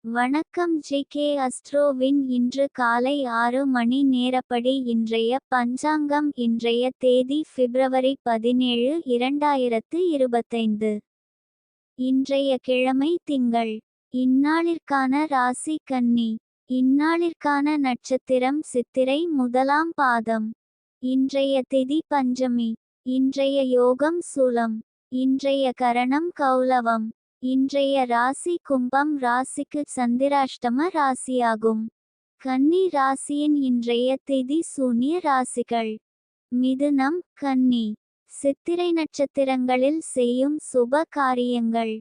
வணக்கம் ஜி.கே. அஸ்ட்ரோவின் இன்று காலை 6 மணி நேரப்படி இன்றைய பஞ்சாங்கம். இன்றைய தேதி பிப்ரவரி 17, 2025. இன்றைய கிழமை திங்கள். இந்நாளிற்கான ராசி கன்னி. இந்நாளிற்கான நட்சத்திரம் சித்திரை முதலாம் பாதம். இன்றைய திதி பஞ்சமி. இன்றைய யோகம் சூலம். இன்றைய கரணம் கௌலவம். இன்றைய ராசி கும்பம் ராசிக்கு சந்திராஷ்டம ராசியாகும். கன்னி ராசியின் இன்றைய திதி சூன்ய ராசிகள்: மிதுனம், கன்னி. சித்திரை நட்சத்திரங்களில் செய்யும் சுப காரியங்கள்: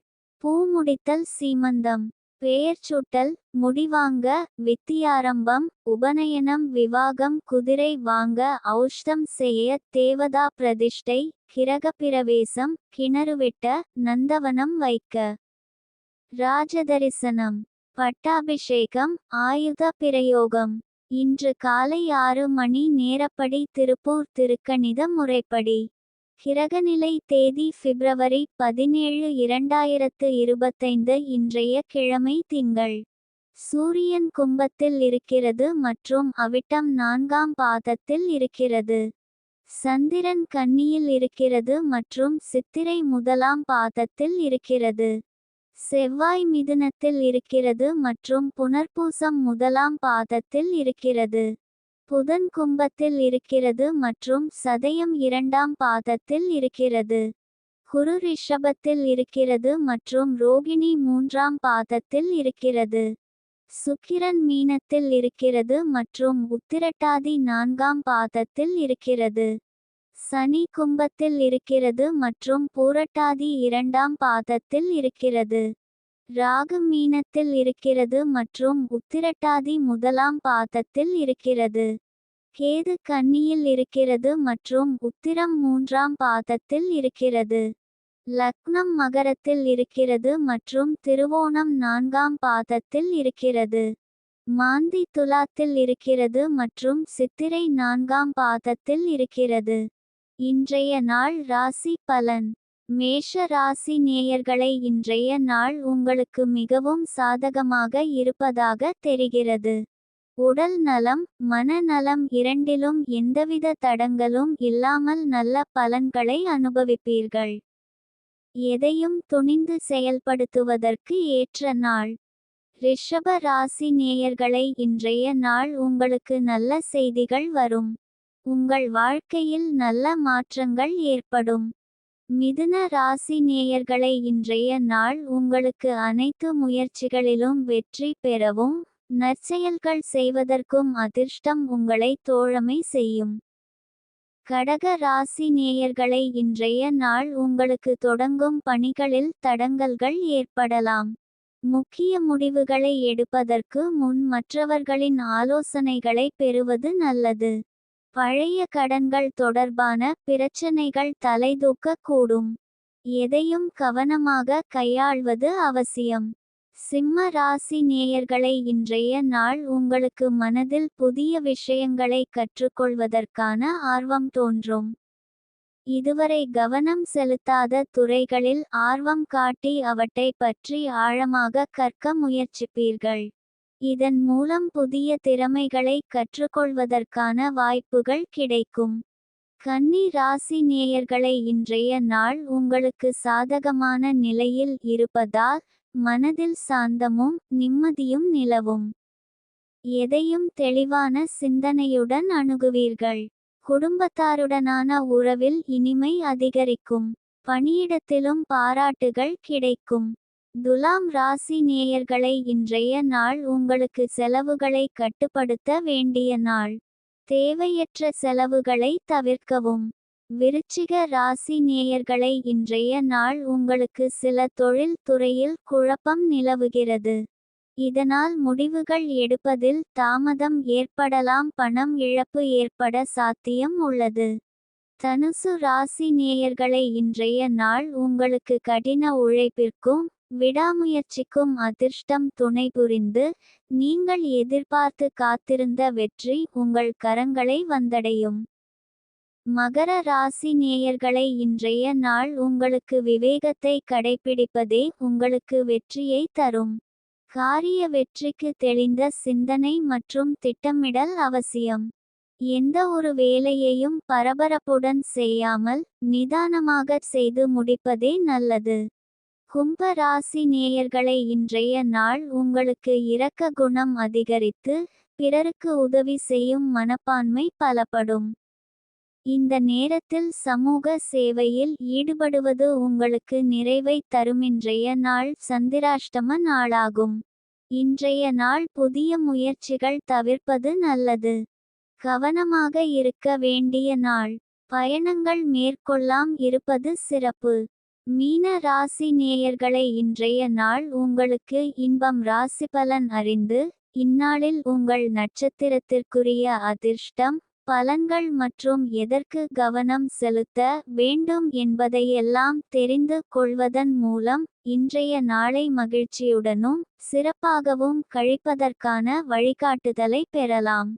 பூ முடித்தல், சீமந்தம், பெயர்ச்சூட்டல், முடிவாங்க, வித்தியாரம்பம், உபநயனம், விவாகம், குதிரை வாங்க, ஔஷதம் செய்ய, தேவதா பிரதிஷ்டை, கிரகப்பிரவேசம், கிணறு வெட்ட, நந்தவனம் வைக்க, ராஜதரிசனம், பட்டாபிஷேகம், ஆயுத பிரயோகம். இன்று காலை 6 மணி நேரப்படி திருப்பூர் திருக்கணித முறைப்படி கிரகநிலை தேதி பிப்ரவரி 17, 2025. இன்றைய கிழமை திங்கள். சூரியன் கும்பத்தில் இருக்கிறது மற்றும் அவிட்டம் 4ஆம் பாதத்தில் இருக்கிறது. சந்திரன் கன்னியில் இருக்கிறது மற்றும் சித்திரை முதலாம் பாதத்தில் இருக்கிறது. செவ்வாய் மிதுனத்தில் இருக்கிறது மற்றும் புனர்பூசம் முதலாம் பாதத்தில் இருக்கிறது. புதன் கும்பத்தில் இருக்கிறது மற்றும் சதயம் 2ஆம் பாதத்தில் இருக்கிறது. குரு ரிஷபத்தில் இருக்கிறது மற்றும் ரோகிணி 3ஆம் பாதத்தில் இருக்கிறது. சுக்கிரன் மீனத்தில் இருக்கிறது மற்றும் உத்திரட்டாதி 4ஆம் பாதத்தில் இருக்கிறது. சனி கும்பத்தில் இருக்கிறது மற்றும் பூரட்டாதி 2ஆம் பாதத்தில் இருக்கிறது. ராகு மீனத்தில் இருக்கிறது மற்றும் உத்திரட்டாதி முதலாம் பாதத்தில் இருக்கிறது. கேது கன்னியில் இருக்கிறது மற்றும் உத்திரம் 3ஆம் பாதத்தில் இருக்கிறது. லக்னம் மகரத்தில் இருக்கிறது மற்றும் திருவோணம் 4ஆம் பாதத்தில் இருக்கிறது. மாந்தி துலாத்தில் இருக்கிறது மற்றும் சித்திரை 4ஆம் பாதத்தில் இருக்கிறது. இன்றைய நாள் ராசி பலன்: மேஷ ராசி நேயர்களை, இன்றைய நாள் உங்களுக்கு மிகவும் சாதகமாக இருப்பதாக தெரிகிறது. உடல் நலம், மனநலம் இரண்டிலும் எந்தவித தடங்களும் இல்லாமல் நல்ல பலன்களை அனுபவிப்பீர்கள். எதையும் துணிந்து செயல்படுத்துவதற்கு ஏற்ற நாள். ரிஷப ராசி நேயர்களை, இன்றைய நாள் உங்களுக்கு நல்ல செய்திகள் வரும். உங்கள் வாழ்க்கையில் நல்ல மாற்றங்கள் ஏற்படும். மிதுன ராசி நேயர்களை, இன்றைய நாள் உங்களுக்கு அனைத்து முயற்சிகளிலும் வெற்றி பெறவும் நற்செயல்கள் செய்வதற்கும் அதிர்ஷ்டம் உங்களை தோழமை செய்யும். கடக ராசி நேயர்களை, இன்றைய நாள் உங்களுக்கு தொடங்கும் பணிகளில் தடங்கல்கள் ஏற்படலாம். முக்கிய முடிவுகளை எடுப்பதற்கு முன் மற்றவர்களின் ஆலோசனைகளை பெறுவது நல்லது. பழைய கடன்கள் தொடர்பான பிரச்சனைகள் தலைதூக்க கூடும். எதையும் கவனமாக கையாள்வது அவசியம். சிம்ம ராசி நேயர்களை, இன்றைய நாள் உங்களுக்கு மனதில் புதிய விஷயங்களை கற்றுக்கொள்வதற்கான ஆர்வம் தோன்றும். இதுவரை கவனம் செலுத்தாத துறைகளில் ஆர்வம் காட்டி அவற்றை பற்றி ஆழமாக கற்க முயற்சிப்பீர்கள். இதன் மூலம் புதிய திறமைகளை கற்றுக்கொள்வதற்கான வாய்ப்புகள் கிடைக்கும். கன்னி ராசி நேயர்களை, இன்றைய நாள் உங்களுக்கு சாதகமான நிலையில் இருப்பதால் மனதில் சாந்தமும் நிம்மதியும் நிலவும். எதையும் தெளிவான சிந்தனையுடன் அணுகுவீர்கள். குடும்பத்தாருடனான உறவில் இனிமை அதிகரிக்கும். பணியிடத்திலும் பாராட்டுகள் கிடைக்கும். துலாம் ராசி நேயர்களை, இன்றைய நாள் உங்களுக்கு செலவுகளை கட்டுப்படுத்த வேண்டிய நாள். தேவையற்ற செலவுகளை தவிர்க்கவும். விருச்சிக ராசி நேயர்களை, இன்றைய நாள் உங்களுக்கு சில தொழில் துறையில் குழப்பம் நிலவுகிறது. இதனால் முடிவுகள் எடுப்பதில் தாமதம் ஏற்படலாம். பணம் இழப்பு ஏற்பட சாத்தியம் உள்ளது. தனுசு ராசி நேயர்களை, இன்றைய நாள் உங்களுக்கு கடின உழைப்பிற்கும் விடாமுயற்சிக்கும் அதிர்ஷ்டம் துணை புரிந்து நீங்கள் எதிர்பார்த்து காத்திருந்த வெற்றி உங்கள் கரங்களை வந்தடையும். மகர ராசி நேயர்களை, இன்றைய நாள் உங்களுக்கு விவேகத்தை கடைப்பிடிப்பதே உங்களுக்கு வெற்றியை தரும். காரிய வெற்றிக்கு தெளிந்த சிந்தனை மற்றும் திட்டமிடல் அவசியம். எந்த ஒரு வேலையையும் பரபரப்புடன் செய்யாமல் நிதானமாக செய்து முடிப்பதே நல்லது. கும்ப ராசி நேயர்களை, இன்றைய நாள் உங்களுக்கு இரக்க குணம் அதிகரித்து பிறருக்கு உதவி செய்யும் மனப்பான்மை பலப்படும். இந்த நேரத்தில் சமூக சேவையில் ஈடுபடுவது உங்களுக்கு நிறைவை தரும். இன்றைய நாள் சந்திராஷ்டம நாளாகும். இன்றைய நாள் புதிய முயற்சிகள் தவிர்ப்பது நல்லது. கவனமாக இருக்க வேண்டிய நாள். பயணங்கள் மேற்கொள்ளாம் இருப்பது சிறப்பு. மீன ராசி நேயர்களை, இன்றைய நாள் உங்களுக்கு இன்பம். ராசிபலன் அறிந்து இந்நாளில் உங்கள் நட்சத்திரத்திற்குரிய அதிர்ஷ்டம் பலன்கள் மற்றும் எதற்கு கவனம் செலுத்த வேண்டும் என்பதையெல்லாம் தெரிந்து கொள்வதன் மூலம் இன்றைய நாளை மகிழ்ச்சியுடனும் சிறப்பாகவும் கழிப்பதற்கான வழிகாட்டுதலை பெறலாம்.